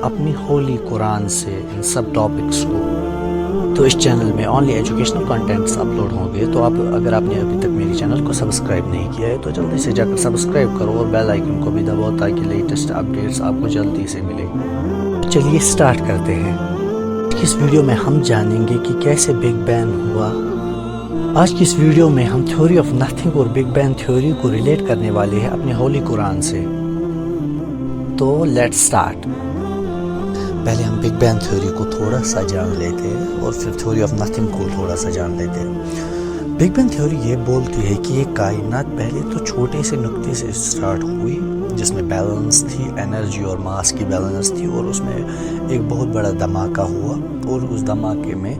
اپنی ہولی قرآن سے ان سب ٹاپکس کو، تو اس چینل میں اونلی ایجوکیشنل کنٹینٹس اپلوڈ ہوں گے. تو اگر آپ نے ابھی تک میری چینل کو سبسکرائب نہیں کیا ہے تو جلدی سے جا کر سبسکرائب کرو اور بیل آئیکن کو بھی دباؤ تاکہ لیٹسٹ اپڈیٹس آپ کو جلدی سے ملے. چلیے سٹارٹ کرتے ہیں. اس ویڈیو میں ہم جانیں گے کہ کیسے بگ بینگ ہوا. آج کی اس ویڈیو میں ہم تھیوری آف نتھنگ اور بگ بینگ تھیوری کو ریلیٹ کرنے والے ہیں اپنے ہولی قرآن سے. تو لیٹ سٹارٹ. پہلے ہم بگ بینگ تھیوری کو تھوڑا سا جان لیتے ہیں اور پھر تھیوری آف نتھنگ کو تھوڑا سا جان لیتے ہیں. بگ بینگ تھیوری یہ بولتی ہے کہ یہ کائنات پہلے تو چھوٹے سے نقطے سے سٹارٹ ہوئی جس میں بیلنس تھی، انرجی اور ماس کی بیلنس تھی، اور اس میں ایک بہت بڑا دھماکہ ہوا اور اس دھماکے میں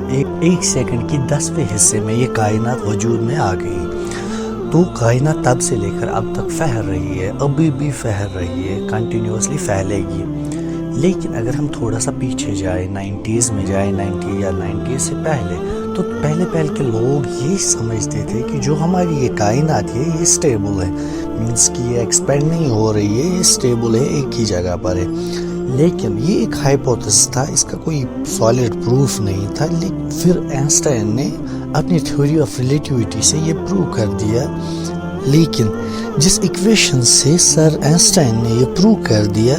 ایک سیکنڈ کی 10ویں حصے میں یہ کائنات وجود میں آ گئی. تو کائنات تب سے لے کر اب تک پھیل رہی ہے، ابھی بھی پھیل رہی ہے، کنٹینیوسلی پھیلے گی. لیکن اگر ہم تھوڑا سا پیچھے جائیں، 90s میں جائیں، 90 یا 90 سے پہلے، تو پہلے کے لوگ یہ سمجھتے تھے کہ جو ہماری یہ کائنات ہے یہ اسٹیبل ہے، مینس کہ یہ ایکسپینڈ نہیں ہو رہی ہے، یہ اسٹیبل ہے، ایک ہی جگہ پر ہے. لیکن یہ ایک ہائپوتھیسس تھا، اس کا کوئی سالڈ پروف نہیں تھا. لیکن پھر آئنسٹائن نے اپنی تھیوری آف ریلیٹیوٹی سے یہ پروو کر دیا. لیکن جس ایکویشن سے سر آئنسٹائن نے یہ پروو کر دیا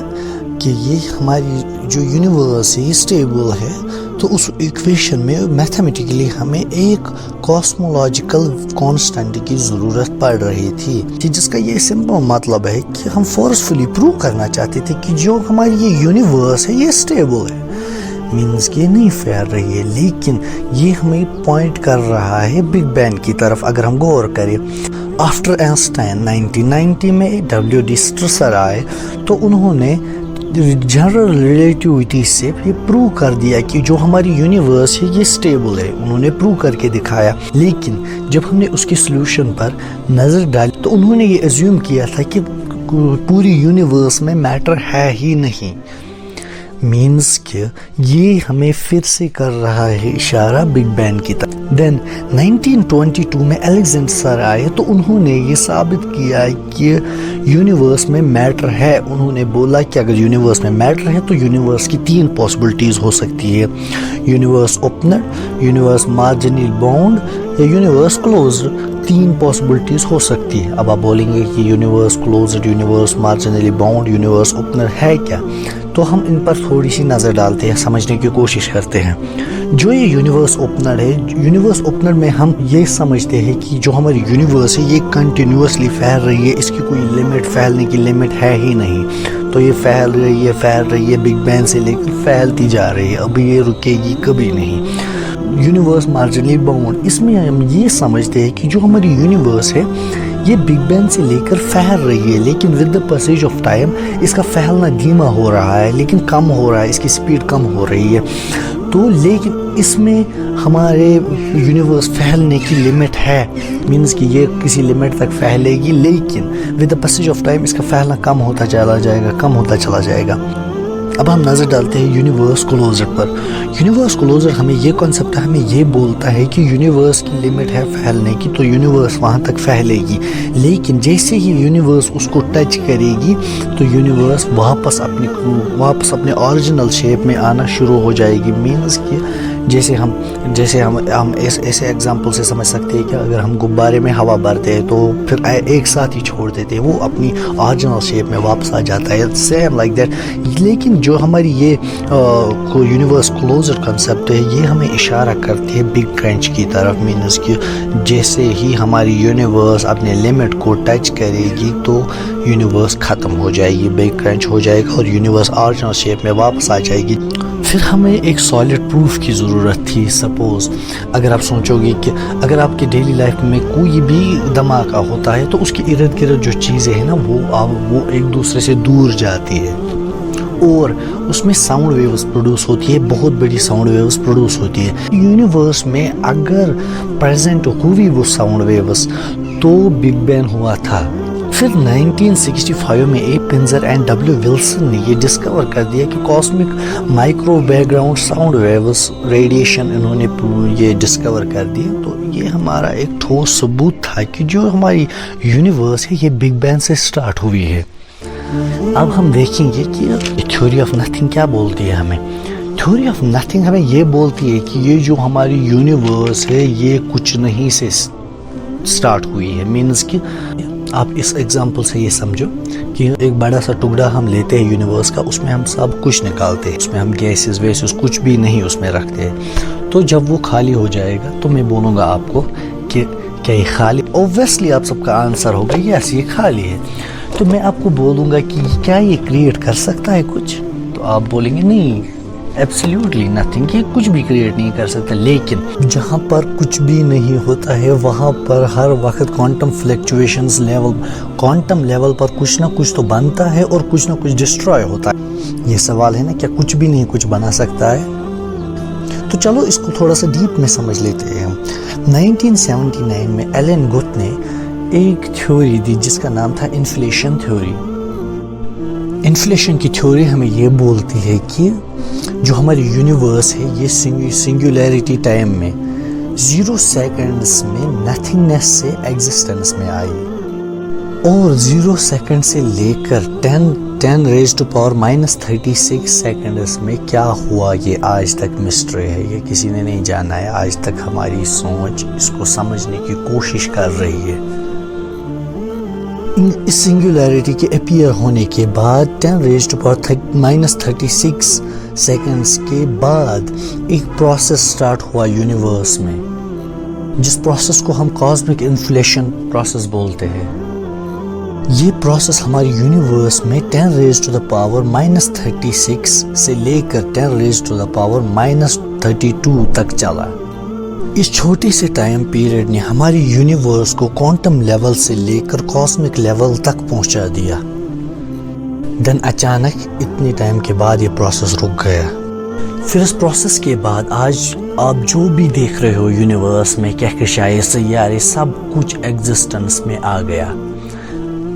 کہ یہ ہماری جو یونیورس ہے یہ اسٹیبل ہے، تو اس ایکویشن میں میتھمیٹیکلی ہمیں ایک کاسمولوجیکل کانسٹنٹ کی ضرورت پڑ رہی تھی، جس کا یہ سمپل مطلب ہے کہ ہم فورسفلی پروو کرنا چاہتے تھے کہ جو ہماری یہ یونیورس ہے یہ اسٹیبل ہے، مینس کہ یہ نہیں پھیل رہی ہے. لیکن یہ ہمیں پوائنٹ کر رہا ہے بگ بینگ کی طرف. اگر ہم غور کریں، آفٹر آئنسٹائن 1990 میں WD سٹرسر آئے تو انہوں نے جنرل ریلیٹیوٹی سے یہ پروو کر دیا کہ جو ہماری یونیورس ہے یہ اسٹیبل ہے. انہوں نے پروو کر کے دکھایا. لیکن جب ہم نے اس کی سلوشن پر نظر ڈالی تو انہوں نے یہ ایزیوم کیا تھا کہ پوری یونیورس میں میٹر ہے ہی نہیں. مینس کہ یہ ہمیں پھر سے کر رہا ہے اشارہ بگ بینگ کی طرف. دین 1922 میں الیگزینڈر سر آئے تو انہوں نے یہ ثابت کیا کہ یونیورس میں میٹر ہے. انہوں نے بولا کہ اگر یونیورس میں میٹر ہے تو یونیورس کی 3 پاسبلٹیز ہو سکتی ہے: یونیورس اوپنڈ، یونیورس مارجنلی باؤنڈ یا یونیورس کلوزڈ. 3 پاسبلٹیز ہو سکتی ہے. اب آپ بولیں گے کہ universe closed, universe مارجنلی bound, universe opener ہے کیا؟ تو ہم ان پر تھوڑی سی نظر ڈالتے ہیں، سمجھنے کی کوشش کرتے ہیں. جو یہ یونیورس اوپنر ہے، یونیورس اوپنر میں ہم یہ سمجھتے ہیں کہ جو ہماری یونیورس ہے یہ کنٹینیوسلی پھیل رہی ہے، اس کی کوئی لمٹ، پھیلنے کی لمٹ ہے ہی نہیں. تو یہ پھیل رہی ہے بگ بینگ سے لے کر پھیلتی جا رہی ہے، ابھی یہ رکے گی کبھی نہیں. یونیورس مارجنلی باؤنڈ، اس میں ہم یہ سمجھتے ہیں کہ جو ہماری یونیورس ہے یہ بگ بینگ سے لے کر پھیل رہی ہے، لیکن with the passage of time اس کا پھیلنا دھیما ہو رہا ہے، لیکن کم ہو رہا ہے، اس کی سپیڈ کم ہو رہی ہے. تو لیکن اس میں ہمارے یونیورس پھیلنے کی لمٹ ہے، مینس کہ یہ کسی لمٹ تک پھیلے گی، لیکن with the passage of time اس کا پھیلنا کم ہوتا چلا جائے گا. اب ہم نظر ڈالتے ہیں یونیورس کلوزڈ پر. یونیورس کلوزڈ ہمیں یہ کنسیپٹ ہمیں یہ بولتا ہے کہ یونیورس کی لمٹ ہے پھیلنے کی، تو یونیورس وہاں تک پھیلے گی. لیکن جیسے ہی یونیورس اس کو ٹچ کرے گی تو یونیورس واپس اپنے اوریجنل شیپ میں آنا شروع ہو جائے گی. مینس کہ جیسے ہم ایسے ایگزامپل سے سمجھ سکتے ہیں کہ اگر ہم غبارے میں ہوا بھرتے ہیں تو پھر ایک ساتھ ہی چھوڑ دیتے ہیں، وہ اپنی اوریجنل شیپ میں واپس آ جاتا ہے. Same like that. لیکن جو ہماری یہ یونیورس کلوزڈ کنسیپٹ ہے یہ ہمیں اشارہ کرتے ہیں بگ کرنچ کی طرف. مینس کہ جیسے ہی ہماری یونیورس اپنے لمٹ کو ٹچ کرے گی تو یونیورس ختم ہو جائے گی، بگ کرنچ ہو جائے گا اور یونیورس اوریجنل شیپ میں واپس آ جائے گی. پھر ہمیں ایک سالڈ پروف کی ضرورت تھی. سپوز اگر آپ سوچو گے کہ اگر آپ کی ڈیلی لائف میں کوئی بھی دھماکہ ہوتا ہے تو اس کے ارد گرد جو چیزیں ہیں نا وہ ایک دوسرے سے دور جاتی ہے اور اس میں ساؤنڈ ویوز پروڈیوس ہوتی ہے، بہت بڑی ساؤنڈ ویوز پروڈیوس ہوتی ہے. یونیورس میں اگر پریزنٹ ہوئی وہ ساؤنڈ ویوز تو بگ بینگ ہوا تھا. پھر 1965 میں اے پنزر اینڈ W ولسن نے یہ ڈسکور کر دیا کہ cosmic micro back ground sound waves radiation انہوں نے یہ ڈسکور کر دیا. تو یہ ہمارا ایک ٹھوس ثبوت تھا کہ جو ہماری یونیورس ہے یہ بگ بینگ سے سٹارٹ ہوئی ہے. اب ہم دیکھیں گے کہ تھیوری آف نتھنگ کیا بولتی ہے ہمیں. تھیوری آف نتھنگ ہمیں یہ بولتی ہے کہ یہ جو ہماری یونیورس ہے یہ کچھ نہیں سے سٹارٹ ہوئی ہے. مینس کہ آپ اس ایگزامپل سے یہ سمجھو کہ ایک بڑا سا ٹکڑا ہم لیتے ہیں یونیورس کا, اس میں ہم سب کچھ نکالتے ہیں, اس میں ہم گیسز ویسز کچھ بھی نہیں اس میں رکھتے ہیں. تو جب وہ خالی ہو جائے گا تو میں بولوں گا آپ کو کہ کیا یہ خالی, اوبویسلی آپ سب کا آنسر ہوگا یس یہ خالی ہے. تو میں آپ کو بولوں گا کہ کیا یہ کریٹ کر سکتا ہے کچھ, تو آپ بولیں گے نہیں ایبسلیوٹلی نتھنگ, یہ کچھ بھی کریٹ نہیں کر سکتا. لیکن جہاں پر کچھ بھی نہیں ہوتا ہے وہاں پر ہر وقت کوانٹم فلیکچویشنز لیول, کوانٹم لیول پر کچھ نہ کچھ تو بنتا ہے اور کچھ نہ کچھ ڈسٹروائے ہوتا ہے. یہ سوال ہے نا کیا کچھ بھی نہیں کچھ بنا سکتا ہے. تو چلو اس کو تھوڑا سا ڈیپ میں سمجھ لیتے ہیں. 1979 میں ایلن گوتھ نے ایک تھیوری دی جس کا نام تھا انفلیشن تھیوری. انفلیشن کی تھیوری ہمیں یہ بولتی ہے کہ جو ہماری یونیورس ہے یہ سنگولیرٹی ٹائم میں 0 سیکنڈس میں نتھنگنیس سے ایگزسٹنس میں آئی, اور 0 سیکنڈ سے لے کر 10 ریز ٹو پاور -36 سیکنڈس میں کیا ہوا یہ آج تک مسٹری ہے. یہ کسی نے نہیں جانا ہے. آج تک ہماری سوچ اس کو سمجھنے کی کوشش کر رہی ہے. اس سنگولیرٹی کے اپیئر ہونے کے بعد 10 ریز ٹو پاور -36 سیکنڈس کے بعد ایک پروسیس سٹارٹ ہوا یونیورس میں, جس پروسیس کو ہم کاسمک انفلیشن پروسیس بولتے ہیں. یہ پروسیس ہماری یونیورس میں 10 ریز ٹو دا پاور -36 سے لے کر 10 ریز ٹو دا پاور -32 تک چلا. اس چھوٹے سے ٹائم پیریڈ نے ہماری یونیورس کو کوانٹم لیول سے لے کر کاسمک لیول تک پہنچا دیا. دن اچانک اتنے ٹائم کے بعد یہ پروسیس رک گیا. پھر اس پروسیس کے بعد آج آپ جو بھی دیکھ رہے ہو یونیورس میں کہکشائیں سیارے سب کچھ ایگزسٹنس میں آ گیا.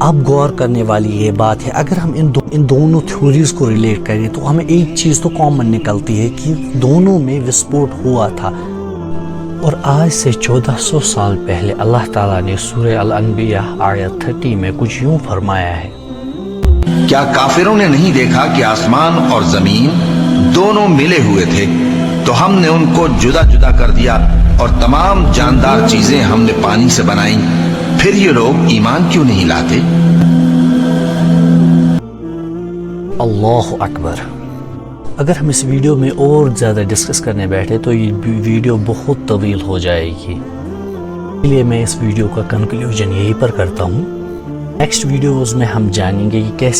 اب غور کرنے والی یہ بات ہے, اگر ہم ان دونوں تھیوریز کو ریلیٹ کریں تو ہمیں ایک چیز تو کامن نکلتی ہے کہ دونوں میں وسفوٹ ہوا تھا. اور آج سے 1400 سال پہلے اللہ تعالیٰ نے سورہ الانبیاء آیت 30 میں کچھ یوں فرمایا ہے, کیا کافروں نے نہیں دیکھا کہ آسمان اور زمین دونوں ملے ہوئے تھے تو ہم نے ان کو جدا جدا کر دیا اور تمام جاندار چیزیں ہم نے پانی سے بنائیں, پھر یہ لوگ ایمان کیوں نہیں لاتے. اللہ اکبر. اگر ہم اس ویڈیو میں اور زیادہ ڈسکس کرنے بیٹھے تو یہ ویڈیو بہت طویل ہو جائے گی, اس لیے میں اس ویڈیو کا کنکلوژن یہیں پر کرتا ہوں. نیکسٹ ویڈیوز میں ہم جانیں گے کہ کیسے